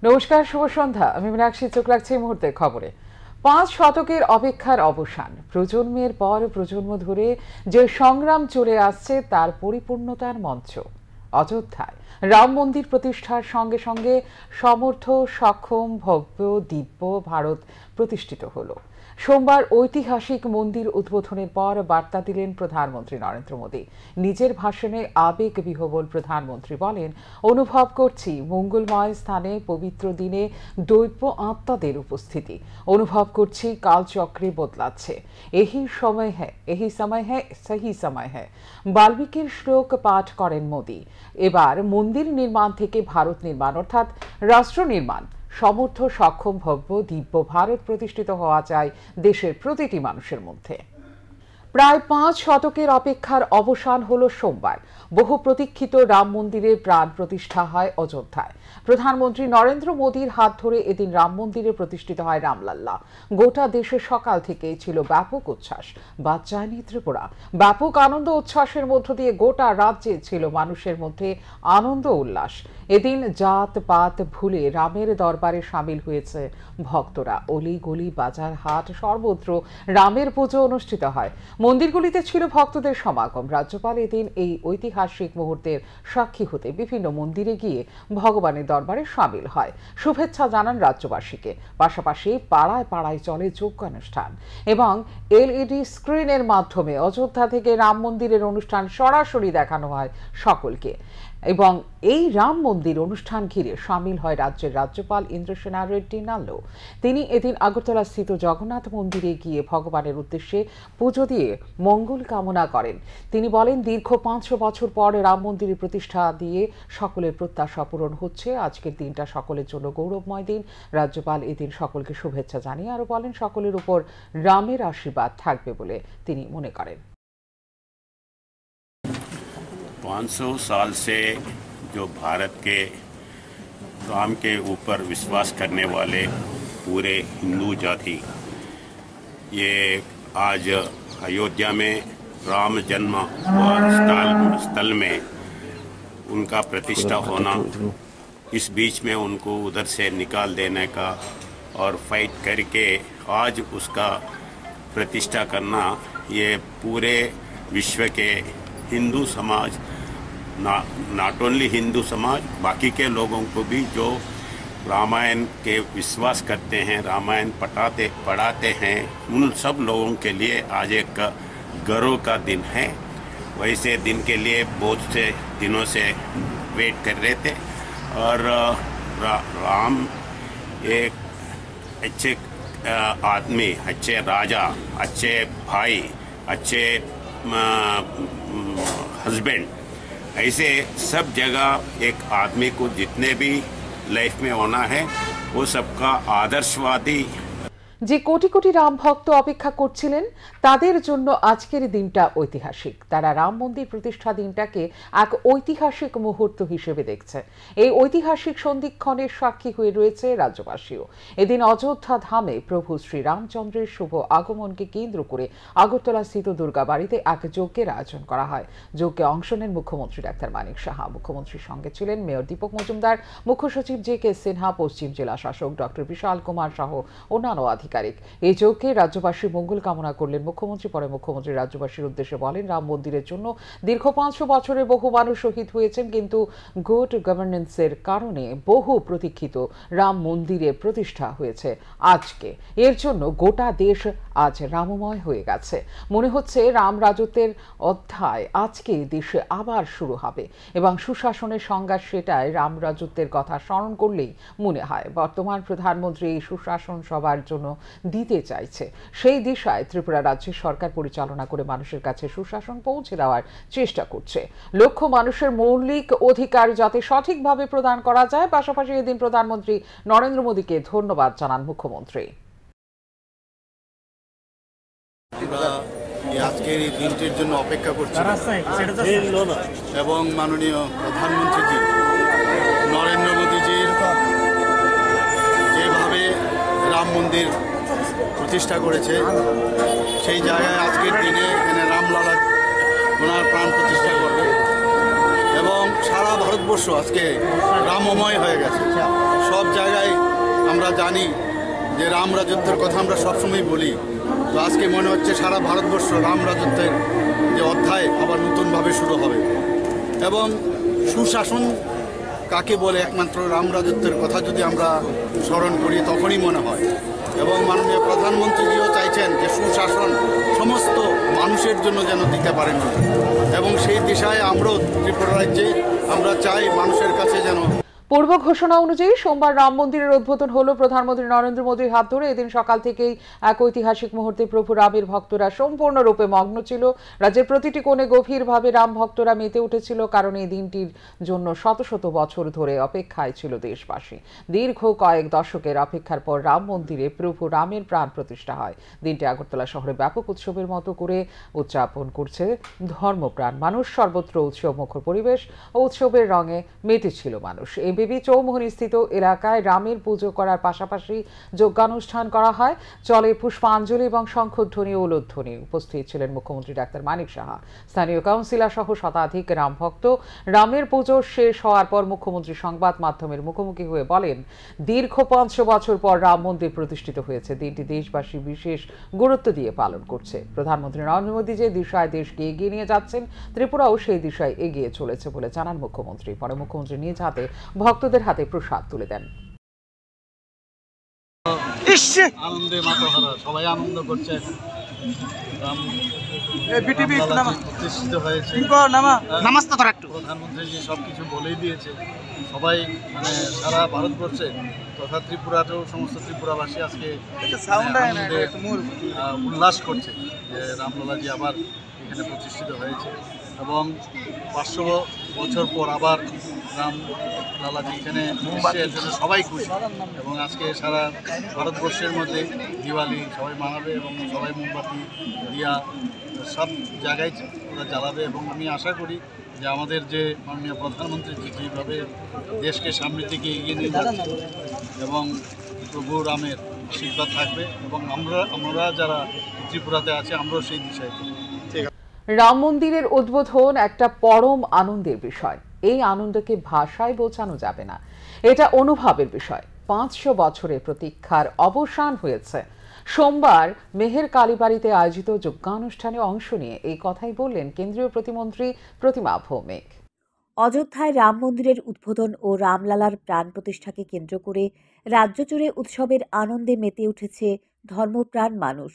নমস্কার, শুভ সন্ধ্যা। আমি মীনাক্ষী, চোখ রাখছি এই মুহূর্তের খবরে। 5 শতকের অপেক্ষার অবসান, প্রজন্মের পর প্রজন্ম ধরে যে সংগ্রাম চলে আসছে তার পরিপূর্ণতার মঞ্চ। অযোধ্যায় রাম মন্দির প্রতিষ্ঠার সঙ্গে সঙ্গে সমর্থ, সক্ষম, ভব্য, দিব্য ভারত প্রতিষ্ঠিত হলো। সোমবার ঐতিহাসিক মন্দির উদ্বোধনের পর বার্তা দিলেন প্রধানমন্ত্রী নরেন্দ্র মোদী। নিজের ভাষণে আবেগ বিহ্বল প্রধানমন্ত্রী বলেন, অনুভব করছি মঙ্গলময় স্থানে পবিত্র দিনে দৈব্য আত্মাদের উপস্থিতি। অনুভব করছি কালচক্রে বদলাচ্ছে। এহি সময় হ্যায় সহি সময় হ্যায়। বাল্মীকির শ্লোক পাঠ করেন মোদী। এবার মন্দির নির্মাণ থেকে ভারত নির্মাণ অর্থাৎ রাষ্ট্র নির্মাণ, সমর্থ, সক্ষম, ভব্য, দিব্য ভারত প্রতিষ্ঠিত হওয়া চাই দেশের প্রতিটি মানুষের মধ্যে। প্রায় 5 শতকের অপেক্ষার অবসান হলো সোমবার। বহু প্রতীক্ষিত রাম মন্দিরের প্রাণ প্রতিষ্ঠা হয় অযোধ্যায়। প্রধানমন্ত্রী নরেন্দ্র মোদীর হাত ধরে এদিন রাম মন্দিরে প্রতিষ্ঠিত হয় রামলাল্লা। গোটা দেশে সকাল থেকেই ছিল ব্যাপক উচ্ছ্বাস, বাদ যায়নি ত্রিপুরা। ব্যাপক আনন্দ উচ্ছ্বাসের মধ্য দিয়ে গোটা রাজ্যে ছিল মানুষের মধ্যে আনন্দ উল্লাস। এদিন জাত পাত ভুলে রামের দরবারে সামিল হয়েছে ভক্তরা। অলি গলি, বাজার হাট, সর্বত্র রামের পুজো অনুষ্ঠিত হয়। মন্দিরগুলিতে ছিল ভক্তদের সমাগম। রাজ্যপাল এদিন এই ঐতিহাসিক মুহূর্তের সাক্ষী হতে বিভিন্ন মন্দিরে গিয়ে ভগবানের দরবারে সামিল হয়, শুভেচ্ছা জানান রাজ্যবাসীকে। পাশাপাশি পাড়ায় পাড়ায় চলে যজ্ঞানুষ্ঠান এবং এলইডি স্ক্রিনের মাধ্যমে অযোধ্যা থেকে রাম মন্দিরের অনুষ্ঠান সরাসরি দেখানো হয় সকলকে। এবং এই রাম মন্দির অনুষ্ঠান ঘিরে সামিল হয় রাজ্যের রাজ্যপাল ইন্দ্রসেনা রেড্ডি নাল্লো। তিনি এদিন আগরতলা স্থিত জগন্নাথ মন্দিরে গিয়ে ভগবানের উদ্দেশ্যে পুজো দিয়ে মঙ্গল কামনা করেন। তিনি বলেন, দীর্ঘ 500 বছর পর রাম মন্দিরের প্রতিষ্ঠা দিয়ে সকলের প্রত্যাশা পূরণ হচ্ছে। আজকের দিনটা সকলের জন্য গৌরবময় দিন। রাজ্যপাল এদিন সকলকে শুভেচ্ছা জানিয়ে আরো বলেন, সকলের উপর রামের আশীর্বাদ থাকবে বলে তিনি মনে করেন। 500 साल से जो भारत के राम के ऊपर विश्वास करने वाले पूरे हिंदू जाति, ये आज अयोध्या में राम जन्म स्थल में उनका प्रतिष्ठा होना, इस बीच में उनको उधर से निकाल देने का और फाइट करके आज उसका प्रतिष्ठा करना, ये पूरे विश्व के हिंदू समाज, नॉट ओनली हिंदू समाज, बाकी के लोगों को भी जो रामायण के विश्वास करते हैं, रामायण पढ़ाते हैं, उन सब लोगों के लिए आज एक गर्व का दिन है। वैसे दिन के लिए बहुत से दिनों से वेट कर रहे थे और राम एक अच्छे आदमी, अच्छे राजा, अच्छे भाई, अच्छे हस्बैंड, ऐसे सब जगह एक आदमी को जितने भी लाइफ में होना है वो सबका आदर्शवादी। যে কোটি কোটি রাম ভক্ত অপেক্ষা করছিলেন তাদের জন্য আজকের দিনটা ঐতিহাসিক। তারা রাম মন্দির প্রতিষ্ঠা দিনটাকে এক ঐতিহাসিক মুহূর্ত হিসেবে দেখছে। এই ঐতিহাসিক সন্ধিক্ষণের সাক্ষী হয়ে রয়েছে রাজ্যবাসীও। এদিন অযোধ্যা ধামে প্রভু শ্রী রামচন্দ্রের শুভ আগমনকে কেন্দ্র করে আগরতলা স্থিত দুর্গা বাড়িতে এক যজ্ঞের আয়োজন করা হয়। যজ্ঞে অংশ নেন মুখ্যমন্ত্রী ডাক্তার মানিক সাহা। মুখ্যমন্ত্রীর সঙ্গে ছিলেন মেয়র দীপক মজুমদার, মুখ্য সচিব জে.কে. সিনহা, পশ্চিম জেলা শাসক ডক্টর বিশাল কুমার সহ অন্যান্য আধিকারিক। এই যজ্ঞে রাজ্যবাসীর মঙ্গল কামনা করলেন মুখ্যমন্ত্রী। পরে মুখ্যমন্ত্রী রাজ্যবাসীর উদ্দেশ্যে বলেন, রাম মন্দিরের জন্য দীর্ঘ 500 বছরে বহু মানুষ শহীদ হয়েছেন, কিন্তু গুড গভর্নেন্সের কারণে বহু প্রতীক্ষিত রাম মন্দিরের প্রতিষ্ঠা হয়েছে আজকে। এর জন্য গোটা দেশ আজ রামময় হয়ে গেছে। মনে হচ্ছে রাম রাজত্বের অধ্যায় আজকে দেশে আবার শুরু হবে এবং সুশাসনের সংজ্ঞা সেটাই। রাম রাজত্বের কথা স্মরণ করলেই মনে হয় বর্তমান প্রধানমন্ত্রী এই সুশাসন সবার জন্য দিতে চাইছে। সেই দিশায় ত্রিপুরা রাজ্যের সরকার পরিচালনা করে মানুষের কাছে সুশাসন পৌঁছে দেওয়ার চেষ্টা করছে। লক্ষ্য মানুষের মৌলিক অধিকার যাতে সঠিকভাবে প্রদান করা যায়। পাশাপাশি এদিন প্রধানমন্ত্রী নরেন্দ্র মোদীকে ধন্যবাদ জানান মুখ্যমন্ত্রী। আজকের এই দিনটির জন্য অপেক্ষা করছি এবং মাননীয় প্রধানমন্ত্রীজি নরেন্দ্র মোদীজির যেভাবে রাম মন্দির প্রতিষ্ঠা করেছে, সেই জায়গায় আজকের দিনে এখানে রামলালা ওনার প্রাণ প্রতিষ্ঠা করবে এবং সারা ভারতবর্ষ আজকে রামময় হয়ে গেছে। সব জায়গায় জানি যে রাম রাজত্বের কথা আমরা সবসময় বলি, তো আজকে মনে হচ্ছে সারা ভারতবর্ষ রাম রাজত্বের যে অধ্যায় আবার নতুনভাবে শুরু হবে। এবং সুশাসন কাকে বলে একমাত্র রাম রাজত্বের কথা যদি আমরা স্মরণ করি তখনই মনে হয়। এবং মাননীয় প্রধানমন্ত্রীজিও চাইছেন যে সুশাসন সমস্ত মানুষের জন্য যেন দিতে পারেন, এবং সেই দিশায় আমরাও ত্রিপুরা রাজ্যে আমরা চাই মানুষের কাছে যেন। পূর্ব ঘোষণা অনুযায়ী সোমবার রাম মন্দিরের উদ্বোধন হলো প্রধানমন্ত্রী নরেন্দ্র মোদীর হাত ধরে। এদিন সকাল থেকেই এক ঐতিহাসিক মুহূর্তে প্রভু রামের ভক্তরা সম্পূর্ণরূপে মগ্ন ছিল। রাজ্যের প্রতিটি কোণে গভীরভাবে রাম ভক্তরা মেতে উঠেছিল, কারণ এই দিনটির জন্য শত শত বছর ধরে অপেক্ষায় ছিল দেশবাসী। দীর্ঘ কয়েক দশকের অপেক্ষার পর রাম মন্দিরে প্রভু রামের প্রাণ প্রতিষ্ঠা হয়। দিনটি আগরতলা শহরে ব্যাপক উৎসবের মতো করে উদযাপন করছে ধর্মপ্রাণ মানুষ। সর্বত্র উৎসব মুখর পরিবেশ ও উৎসবের রঙে মেতেছিল মানুষ। বেবি চৌমুহনী স্থিত এলাকায় রামের পুজো করার পাশাপাশি যজ্ঞানুষ্ঠান করা হয়। চলে পুষ্পাঞ্জলি এবং শঙ্খধ্বনি ও উলুধ্বনি। উপস্থিত ছিলেন মুখ্যমন্ত্রী ডাক্তার মানিক সাহা, স্থানীয় কাউন্সিলর সহ শতাধিক রাম ভক্ত। রামের পুজো শেষ হওয়ার পর মুখ্যমন্ত্রী সংবাদ মাধ্যমের মুখোমুখি হয়ে বলেন, দীর্ঘ 500 বছর পর রাম মন্দির প্রতিষ্ঠিত হয়েছে। দিনটি দেশবাসী বিশেষ গুরুত্ব দিয়ে পালন করছে। প্রধানমন্ত্রী নরেন্দ্র মোদী যে দিশায় দেশকে এগিয়ে নিয়ে যাচ্ছেন, ত্রিপুরাও সেই দিশায় এগিয়ে চলেছে বলে জানান মুখ্যমন্ত্রী। পরে মুখ্যমন্ত্রী নিজ হাতে ভক্তদের হাতে প্রসাদ তুলে দেন। আনন্দে মাতোহারা, সবাই আনন্দ করছে। প্রতিষ্ঠিত হয়েছে, প্রধানমন্ত্রী যে সবকিছু বলেই দিয়েছে। সবাই মানে সারা ভারতবর্ষে তথা ত্রিপুরাতেও সমস্ত ত্রিপুরাবাসী আজকে উল্লাস করছে যে রামলালাজি আবার এখানে প্রতিষ্ঠিত হয়েছে, এবং 500 বছর পর আবার রাম লালাজি এখানে এর জন্য সবাই খুশি। এবং আজকে সারা ভারতবর্ষের মধ্যে দিওয়ালি সবাই মানাবে এবং সবাই মোমবাতি দিয়া সব জায়গায় ওরা জ্বালাবে। এবং আমি আশা করি যে আমাদের যে মাননীয় প্রধানমন্ত্রী যেভাবে দেশকে সামনের দিকে এগিয়ে নিয়ে যাচ্ছে এবং প্রভু রামের আশীর্বাদ থাকবে, এবং আমরা যারা ত্রিপুরাতে আছে আমরাও সেই দিশায়। রাম মন্দিরের উদ্বোধন একটা পরম আনন্দের বিষয়। এই আনন্দকে ভাষায় বোঝানো যাবে না, এটা অনুভবের বিষয়। 500 বছরের প্রতীক্ষার অবসান হয়েছে। সোমবার মেহের কালীবাড়িতে আয়োজিত যজ্ঞানুষ্ঠানে অংশ নিয়ে এই কথাই বললেন কেন্দ্রীয় প্রতিমন্ত্রী প্রতিমা ভৌমিক। অযোধ্যায় রাম মন্দিরের উদ্বোধন ও রামলালার প্রাণ প্রতিষ্ঠাকে কেন্দ্র করে রাজ্য জুড়ে উৎসবের আনন্দে মেতে উঠেছে ধর্মপ্রাণ মানুষ।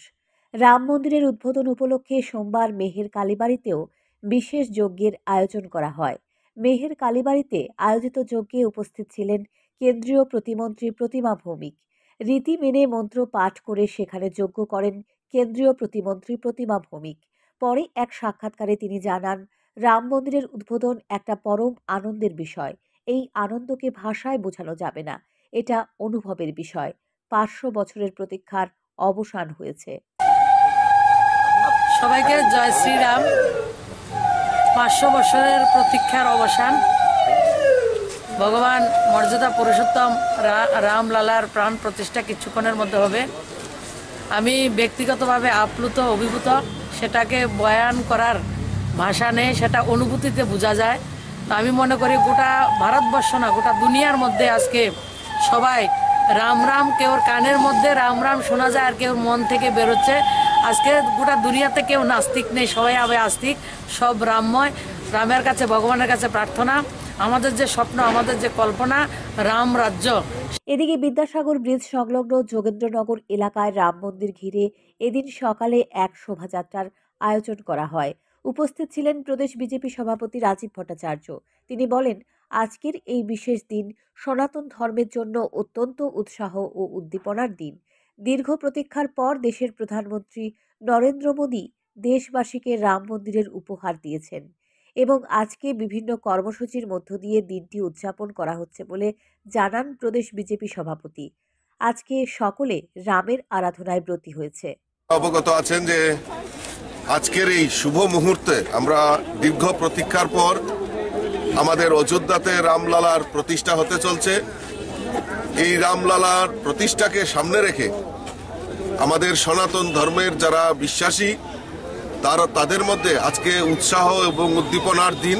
রাম মন্দিরের উদ্বোধন উপলক্ষে সোমবার মেহের কালীবাড়িতেও বিশেষ যজ্ঞের আয়োজন করা হয়। মেহের কালীবাড়িতে আয়োজিত যজ্ঞে উপস্থিত ছিলেন কেন্দ্রীয় প্রতিমন্ত্রী প্রতিমা ভৌমিক। রীতি মেনে মন্ত্র পাঠ করে সেখানে যজ্ঞ করেন কেন্দ্রীয় প্রতিমন্ত্রী প্রতিমা ভৌমিক। পরে এক সাক্ষাৎকারে তিনি জানান, রাম মন্দিরের উদ্বোধন একটা পরম আনন্দের বিষয়। এই আনন্দকে ভাষায় বোঝানো যাবে না, এটা অনুভবের বিষয়। 500 বছরের প্রতীক্ষার অবসান হয়েছে। সবাইকে জয় শ্রীরাম। 500 বছরের প্রতীক্ষার অবসান। ভগবান মর্যাদা পুরুষোত্তম রামলালার প্রাণ প্রতিষ্ঠা কিছুক্ষণের মধ্যে হবে। আমি ব্যক্তিগতভাবে আপ্লুত, অভিভূত। সেটাকে বয়ান করার ভাষা নেই, সেটা অনুভূতিতে বোঝা যায়। তো আমি মনে করি গোটা ভারতবর্ষ না, গোটা দুনিয়ার মধ্যে আজকে সবাই রাম রাম, কেউর কানের মধ্যে রাম রাম শোনা যায় আর কেউ মন থেকে বেরোচ্ছে। আজকে গোটা দুনিয়াতে কেউ নাস্তিক নেই, সবাই হবে আস্তিক, সব রামময়। রামের কাছে, ভগবানের কাছে প্রার্থনা, আমাদের যে স্বপ্ন, আমাদের যে কল্পনা, রাম রাজ্য। এদিকে বিদ্যাসাগর ব্রিজ সংলগ্ন যোগেন্দ্রনগর এলাকায় রাম মন্দির ঘিরে এদিন সকালে এক শোভাযাত্রার আয়োজন করা হয়। উপস্থিত ছিলেন প্রদেশ বিজেপি সভাপতি রাজীব ভট্টাচার্য। তিনি বলেন, আজকের এই বিশেষ দিন সনাতন ধর্মের জন্য অত্যন্ত উৎসাহ ও উদ্দীপনার দিন। দীর্ঘ প্রতীক্ষার পর দেশের প্রধানমন্ত্রী নরেন্দ্র মোদী দেশবাসীকে রাম মন্দিরের উপহার দিয়েছেন এবং আজকে বিভিন্ন কর্মসূচির মধ্য দিয়ে দিনটি উদযাপন করা হচ্ছে বলে জানান প্রদেশ বিজেপি সভাপতি। আজকে সকলে রামের আরাধনায় ব্রতী হয়েছে। অবগত আছেন যে আজকের এই শুভ মুহূর্তে আমরা দীর্ঘ প্রতীক্ষার পর আমাদের অযোধ্যাতে রামলালার প্রতিষ্ঠা হতে চলছে। এই রামলালার প্রতিষ্ঠাকে সামনে রেখে আমাদের সনাতন ধর্মের যারা বিশ্বাসী তাদের মধ্যে আজকে উৎসাহ এবং উদ্দীপনার দিন।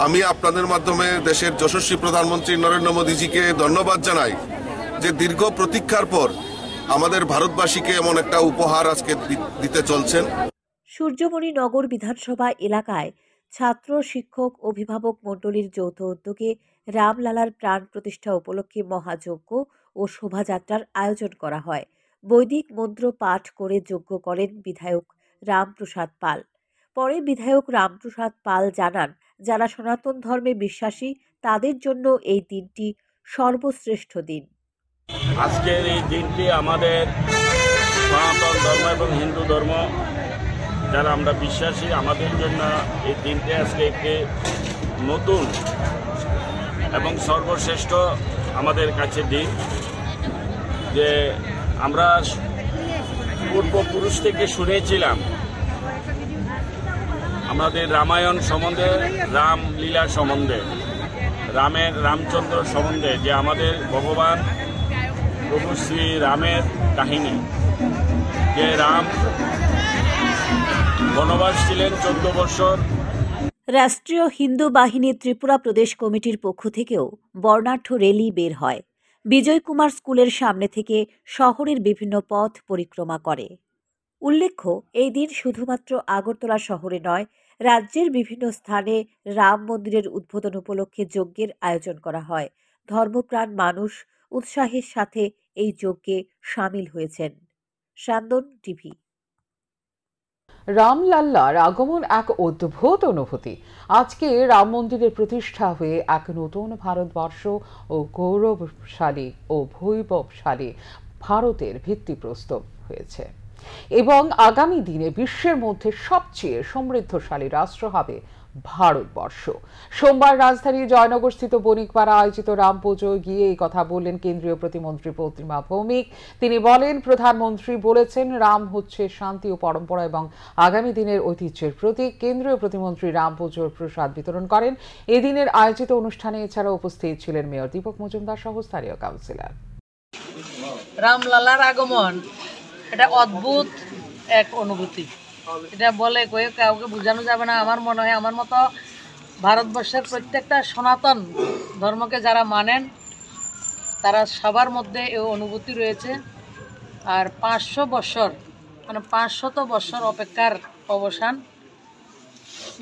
আমি আপনাদের মাধ্যমে দেশের যশস্বী প্রধানমন্ত্রী নরেন্দ্র মোদীজিকে ধন্যবাদ জানাই যে দীর্ঘ প্রতীক্ষার পর আমাদের ভারতবাসীকে এমন একটা উপহার আজকে দিতে চলছেন। সূর্যমণি নগর বিধানসভা এলাকায় ছাত্র, শিক্ষক, অভিভাবক মণ্ডলীর যৌথ উদ্যোগে রামলালার প্রাণ প্রতিষ্ঠা উপলক্ষে মহাযজ্ঞ ও শোভাযাত্রার আয়োজন করা হয়। বৈদিক মন্ত্র পাঠ করে যজ্ঞ করেন বিধায়ক রামপ্রসাদ পাল। পরে বিধায়ক রামপ্রসাদ পাল জানান, যারা সনাতন ধর্মে বিশ্বাসী তাদের জন্য এই দিনটি সর্বশ্রেষ্ঠ দিন। আজকের এই দিনটি আমাদের সনাতন ধর্ম এবং হিন্দু ধর্ম যারা আমরা বিশ্বাসী, আমাদের জন্য এই দিনটি আজকে একটি নতুন এবং সর্বশ্রেষ্ঠ আমাদের কাছে দিন। যে আমরা পূর্বপুরুষ থেকে শুনেছিলাম আমাদের রামায়ণ সম্বন্ধে, রামলীলা সম্বন্ধে, রামচন্দ্র সম্বন্ধে, যে আমাদের ভগবান প্রভু শ্রী রামের কাহিনী, যে রাম বনবাস ছিলেন 14 বছর। রাষ্ট্রীয় হিন্দু বাহিনী ত্রিপুরা প্রদেশ কমিটির পক্ষ থেকেও বর্ণাঢ্য র্যালি বের হয়। বিজয় কুমার স্কুলের সামনে থেকে শহরের বিভিন্ন পথ পরিক্রমা করে। উল্লেখ্য, এই দিন শুধুমাত্র আগরতলা শহরে নয়, রাজ্যের বিভিন্ন স্থানে রাম মন্দিরের উদ্বোধন উপলক্ষে যজ্ঞের আয়োজন করা হয়। ধর্মপ্রাণ মানুষ উৎসাহের সাথে এই যজ্ঞে সামিল হয়েছেন। সান্দন টিভি। রামলাল্লার আগমন এক অদ্ভুত অনুভূতি। আজকে রাম মন্দিরের প্রতিষ্ঠা হয়ে এক নতুন ভারতবর্ষ ও গৌরবশালী ও বৈভবশালী ভারতের ভিত্তিপ্রস্তর হয়েছে এবং আগামী দিনে বিশ্বের মধ্যে সবচেয়ে সমৃদ্ধশালী রাষ্ট্র হবে ভারতবর্ষ। সোমবার রাজধানীর জয়নগরস্থিত বণিকপাড়া আয়োজিত রাম পুজোয় গিয়ে এই কথা বললেন কেন্দ্রীয় প্রতিমন্ত্রী প্রতিমা ভৌমিক। তিনি বলেন, প্রধানমন্ত্রী বলেছেন রাম হচ্ছে শান্তি ও পরম্পরা এবং আগামী দিনের ঐতিহ্যের প্রতীক। কেন্দ্রীয় প্রতিমন্ত্রী রাম পুজোর প্রসাদ বিতরণ করেন। এদিনের আয়োজিত অনুষ্ঠানে এছাড়া উপস্থিত ছিলেন মেয়র দীপক মজুমদার সহ স্থানীয় কাউন্সিলর। রামলালার আগমন এটা অদ্ভুত এক অনুভূতি, এটা বলে কয়ে কাউকে বোঝানো যাবে না। আমার মনে হয় আমার মতো ভারতবর্ষের প্রত্যেকটা সনাতন ধর্মকে যারা মানেন তারা সবার মধ্যে এই অনুভূতি রয়েছে। আর 500 বছর মানে 500 বছর অপেক্ষার অবসান,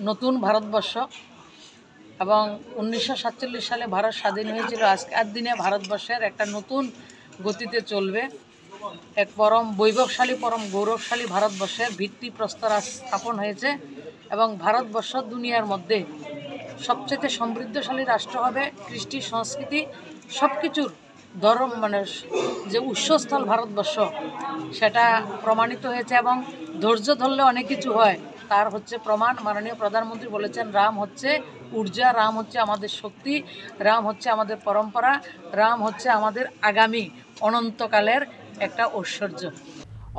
নতুন ভারতবর্ষ। এবং 1947 সালে ভারত স্বাধীন হয়েছিল। আজকের দিনে ভারতবর্ষের একটা নতুন গতিতে চলবে। এক পরম বৈভবশালী, পরম গৌরবশালী ভারতবর্ষের ভিত্তিপ্রস্তর স্থাপন হয়েছে এবং ভারতবর্ষ দুনিয়ার মধ্যে সবচেয়ে সমৃদ্ধশালী রাষ্ট্র হবে। কৃষ্টি, সংস্কৃতি সব কিছুর ধর্ম মানে যে উৎসস্থল ভারতবর্ষ সেটা প্রমাণিত হয়েছে এবং ধৈর্য ধরলে অনেক কিছু হয়, তার হচ্ছে প্রমাণ। মাননীয় প্রধানমন্ত্রী বলেছেন রাম হচ্ছে ঊর্জা, রাম হচ্ছে আমাদের শক্তি, রাম হচ্ছে আমাদের পরম্পরা, রাম হচ্ছে আমাদের আগামী অনন্তকালের একটা ঐশ্বর্য।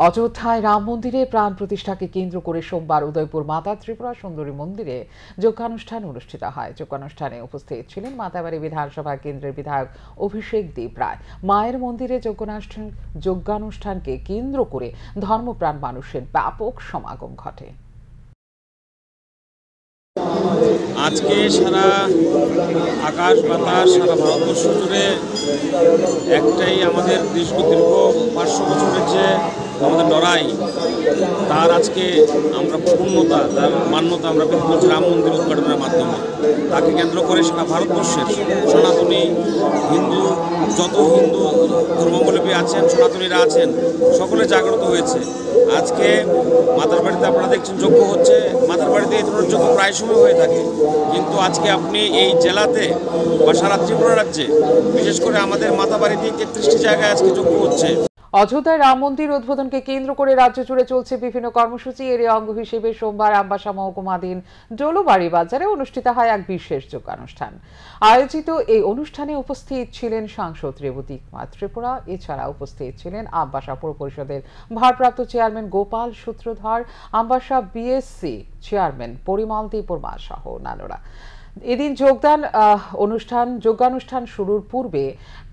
অযোধ্যায় রাম মন্দিরে প্রাণ প্রতিষ্ঠাকে কেন্দ্র করে সোমবার উদয়পুর মাতা ত্রিপুরা সুন্দরী মন্দিরে যজ্ঞানুষ্ঠান অনুষ্ঠিত হয়। যজ্ঞানুষ্ঠানে উপস্থিত ছিলেন মাতাবাড়ি বিধানসভা কেন্দ্রের বিধায়ক অভিষেক দেব রায়। মায়ের মন্দিরে যজ্ঞানুষ্ঠানকে কেন্দ্র করে ধর্মপ্রাণ মানুষের ব্যাপক সমাগম ঘটে। আজকে সারা আকাশ বাতাস, সারা ভারতবর্ষ জুড়ে একটাই আমাদের দীর্ঘ 500 বছরের যে আমাদের লড়াই, তার আজকে আমরা পূর্ণতা, তার মান্যতা আমরা পেতে করছি রাম মন্দির উদ্ঘাটনের মাধ্যমে। তাকে কেন্দ্র করে সারা ভারতবর্ষের সনাতনী হিন্দু, যত হিন্দু ধর্মাবলম্বী আছেন, সনাতনীরা আছেন, সকলে জাগ্রত হয়েছে। আজকে মাতার বাড়িতে আপনারা দেখছেন যজ্ঞ হচ্ছে। মাতার বাড়িতে এই ধরনের যজ্ঞ প্রায় সময় হয়ে থাকে, কিন্তু আজকে আপনি এই জেলাতে বা সারা ত্রিপুরা রাজ্যে, বিশেষ করে আমাদের মাতাবাড়িতে 33টি জায়গায় আজকে যজ্ঞ হচ্ছে। অযোধ্যায় রাম মন্দির উদ্বোধনকে কেন্দ্র করে রাজ্য জুড়ে চলছে বিভিন্ন কর্মসূচি। এর অঙ্গ হিসেবে সোমবার আমবাসা মহকুমাধীন ডোলোবাড়ি বাজারে অনুষ্ঠিত হয় এক বিশেষ যজ্ঞানুষ্ঠান। আয়োজিত এই অনুষ্ঠানে উপস্থিত ছিলেন সাংসদ রেবতী কুমার ত্রিপুরা। এছাড়া উপস্থিত ছিলেন আমবাসা পৌর পরিষদের ভারপ্রাপ্ত চেয়ারম্যান গোপাল সূত্রধর, আমবাসা বিএসসি চেয়ারম্যান পরিমল দেববর্মা সহ অন্যান্যরা। এদিন যোগানুষ্ঠান শুরুর পূর্বে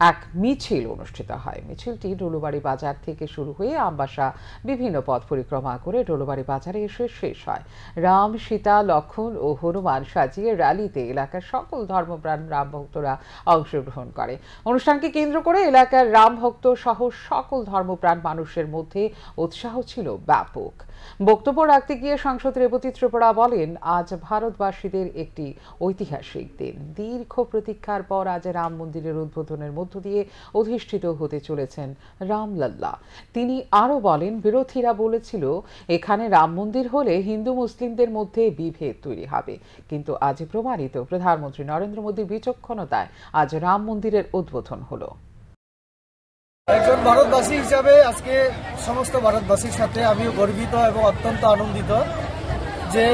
এক মিছিল অনুষ্ঠিত হয়। মিছিলটি ডলুবাড়ি বাজার থেকে শুরু হয়ে আমবাসা বিভিন্ন পথ পরিক্রমা করে ডলুবাড়ি বাজারে এসে শেষ হয়। রাম, সীতা, লক্ষ্মণ ও হনুমান সাজিয়ে র্যালিতে এলাকার সকল ধর্মপ্রাণ রাম ভক্তরা অংশগ্রহণ করে। অনুষ্ঠানকে কেন্দ্র করে এলাকার রাম ভক্ত সহ সকল ধর্মপ্রাণ মানুষের মধ্যে উৎসাহ ছিল ব্যাপক। বক্তব্য রাখতে গিয়ে সাংসদ রেবতী ত্রিপুরা বলেন, আজ ভারতবাসীদের একটি ঐতিহাসিক দিন। দীর্ঘ প্রতীক্ষার পর আজ রাম মন্দিরের উদ্বোধনের মধ্য দিয়ে অধিষ্ঠিত হতে চলেছেন রামলাল্লা। তিনি আরো বলেন, বিরোধীরা বলেছিল এখানে রাম মন্দির হলে হিন্দু মুসলিমদের মধ্যে বিভেদ তৈরি হবে, কিন্তু আজ প্রমাণিত প্রধানমন্ত্রী নরেন্দ্র মোদীর বিচক্ষণতায় আজ রাম মন্দিরের উদ্বোধন হলো। একজন ভারতবাসী হিসাবে আজকে সমস্ত ভারতবাসীর সাথে আমিও গর্বিত এবং অত্যন্ত আনন্দিত যে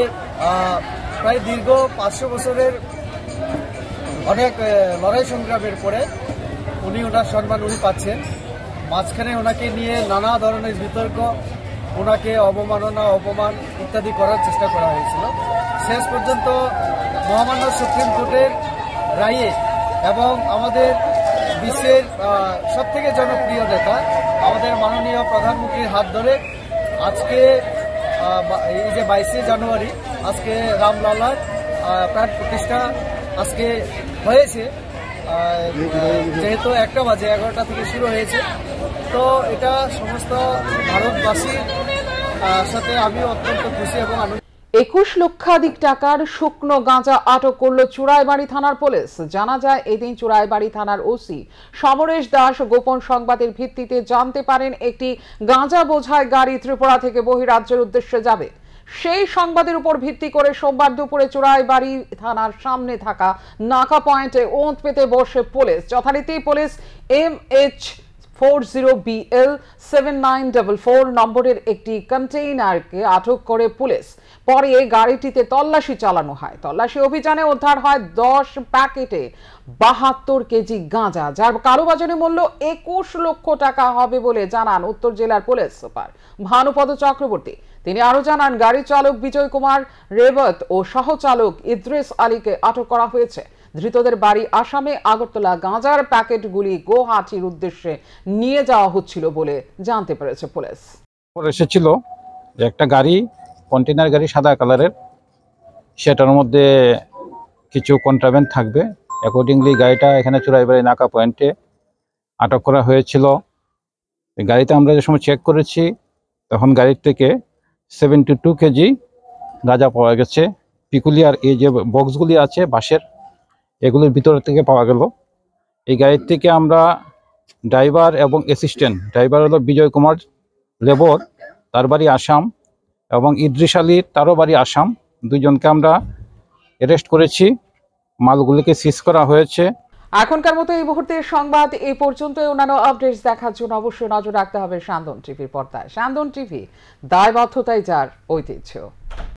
প্রায় দীর্ঘ 500 বছরের অনেক লড়াই সংগ্রামের পরে ওনার সম্মান পাচ্ছেন। মাঝখানে ওনাকে নিয়ে নানা ধরনের বিতর্ক, ওনাকে অবমাননা, অপমান ইত্যাদি করার চেষ্টা করা হয়েছিল। শেষ পর্যন্ত মহামান্য সুপ্রিম কোর্টের রায়ে এবং আমাদের বিশ্বের সবথেকে জনপ্রিয় নেতা আমাদের মাননীয় প্রধানমন্ত্রীর হাত ধরে আজকে এই যে 22শে জানুয়ারি আজকে রামলালার প্রাণ প্রতিষ্ঠা আজকে হয়েছে। যেহেতু 1টা বাজে 11টা থেকে শুরু হয়েছে, তো এটা সমস্ত ভারতবাসীর সাথে আমিও অত্যন্ত খুশি এবং আনন্দিত। 21 লক্ষাধিক টাকার শুকনো গাঁজা আটক করল চুড়াইবাড়ি থানার পুলিশ। জানা যায়, এদিন চুড়াইবাড়ি থানার ওসি সমরেশ দাস গোপন সংবাদের ভিত্তিতে জানতে পারেন একটি গাঁজা বোঝাই গাড়ি ত্রিপুরা থেকে বহিরাজ্যের উদ্দেশ্যে যাবে। সেই সংবাদের উপর ভিত্তি করে সোমবার দুপুরে চুড়াইবাড়ি থানার সামনে থাকা নাকা পয়েন্টে ওঁত পেতে বসে পুলিশ। যথারীতি পুলিশ MH40BL 7944 নম্বরের একটি কন্টেইনারকে আটক করে পুলিশ। পরে গাড়িটিতে তল্লাশি চালানো হয়। তল্লাশি অভিযানে উদ্ধার হয় 10 প্যাকেটে 72 কেজি গাঁজা, যার কালোবাজারি মূল্য 21 লক্ষ টাকা হবে বলে জানান উত্তর জেলার পুলিশ সুপার ভানুপদ চক্রবর্তী। তিনি আরো জানান, গাড়ি চালক বিজয় কুমার রেবত ও সহচালক ইদ্রিস আলীকে আটক করা হয়েছে। ধৃতদের বাড়ি আসামে। আগরতলা গাঁজার প্যাকেটগুলি গুয়াহাটির উদ্দেশ্যে নিয়ে যাওয়া হচ্ছিল বলে জানতে পেরেছে পুলিশ। এসেছিল যে একটা গাড়ি, কন্টেনার গাড়ি সাদা কালারের, সেটার মধ্যে কিছু কন্ট্রাব্যান্ড থাকবে। অ্যাকর্ডিংলি গাড়িটা এখানে চুড়াইবাড়ি নাকা পয়েন্টে আটক করা হয়েছিল। গাড়িতে আমরা যে সময় চেক করেছি তখন গাড়ির থেকে 72 কেজি গাঁজা পাওয়া গেছে। পিকুলিয়ার এই যে বক্সগুলি আছে বাঁশের, এগুলির ভিতর থেকে পাওয়া গেল। এই গাড়ির থেকে আমরা ড্রাইভার এবং অ্যাসিস্ট্যান্ট, ড্রাইভার হলো বিজয় কুমার লেবর, তার বাড়ি আসাম, এবং ইদ্রিস আলী, তারও বাড়ি আসাম। দুইজনকে আমরা অ্যারেস্ট করেছি। মালগুলিকে সিজ করা হয়েছে। এখনকার মতো এই মুহূর্তের সংবাদ এই পর্যন্ত। অন্যান্য আপডেটস দেখার জন্য অবশ্যই নজর রাখতে হবে সান্দন টিভির পর্দায়। সান্দন টিভি, দায়বদ্ধতাই যার ঐতিহ্য।